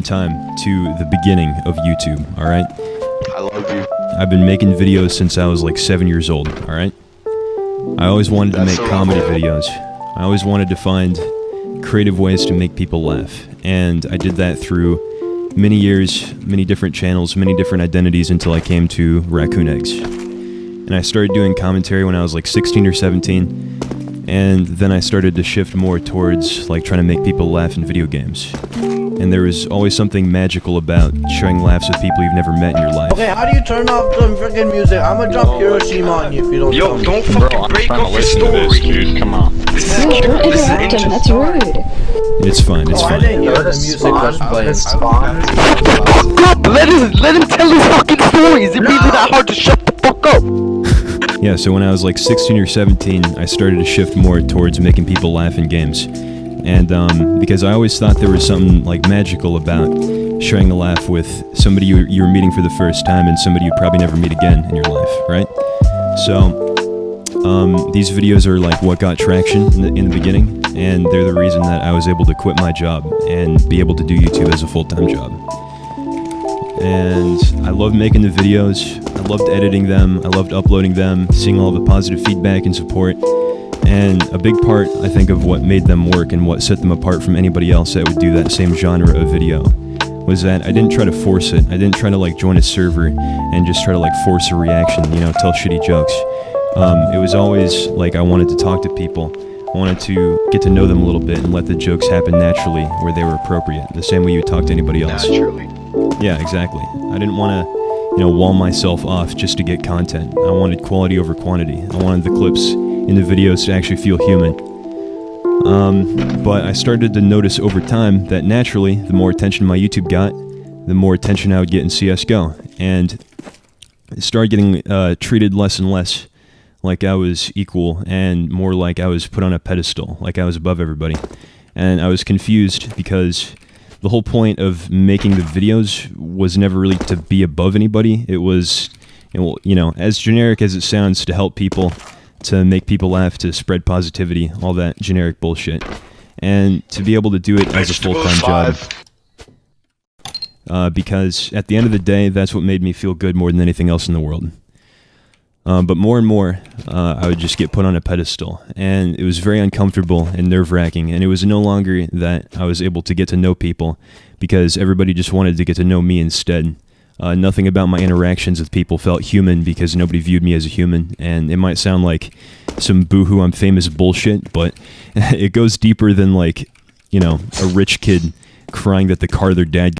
time to the beginning of YouTube, alright? I love you. I've been making videos since I was like 7 years old, alright? I always wanted to make comedy videos. I always wanted to find creative ways to make people laugh. And I did that through many years, many different channels, many different identities until I came to Raccooneggs. And I started doing commentary when I was like 16 or 17. And then I started to shift more towards like trying to make people laugh in video games. And there was always something magical about sharing laughs with people you've never met in your life. Okay, how do you turn off the freaking music? I'm gonna drop Hiroshima on you if you don't. Yo, don't fucking break up your story, dude. Come on. This is Don't interrupt him, that's rude. It's fine, it's I fine. didn't hear the music was playing. God, let him tell his fucking stories. It really that hard to shut the fuck up. Yeah, so when I was like 16 or 17, I started to shift more towards making people laugh in games. And because I always thought there was something like magical about sharing a laugh with somebody you were meeting for the first time and somebody you'd probably never meet again in your life, right? So these videos are like what got traction in the beginning, and they're the reason that I was able to quit my job and be able to do YouTube as a full-time job. And I loved making the videos, I loved editing them, I loved uploading them, seeing all the positive feedback and support. And a big part, I think, of what made them work and what set them apart from anybody else that would do that same genre of video was that I didn't try to force it. I didn't try to like join a server and just try to like force a reaction, you know, tell shitty jokes. It was always like I wanted to talk to people. I wanted to get to know them a little bit and let the jokes happen naturally where they were appropriate, the same way you would talk to anybody else. Naturally. Yeah, exactly. I didn't want to, you know, wall myself off just to get content. I wanted quality over quantity. I wanted the clips in the videos to actually feel human. But I started to notice over time that naturally, the more attention my YouTube got, the more attention I would get in CSGO. And it started getting treated less and less like I was equal and more like I was put on a pedestal, like I was above everybody. And I was confused because the whole point of making the videos was never really to be above anybody. It was, you know, as generic as it sounds, to help people, to make people laugh, to spread positivity, all that generic bullshit. And to be able to do it as a full-time job. Because at the end of the day, that's what made me feel good more than anything else in the world. But more and more, I would just get put on a pedestal. And it was very uncomfortable and nerve-wracking. And it was no longer that I was able to get to know people, because everybody just wanted to get to know me instead. Nothing about my interactions with people felt human because nobody viewed me as a human. And it might sound like some boohoo I'm famous bullshit, but it goes deeper than like, you know, a rich kid crying that the car their dad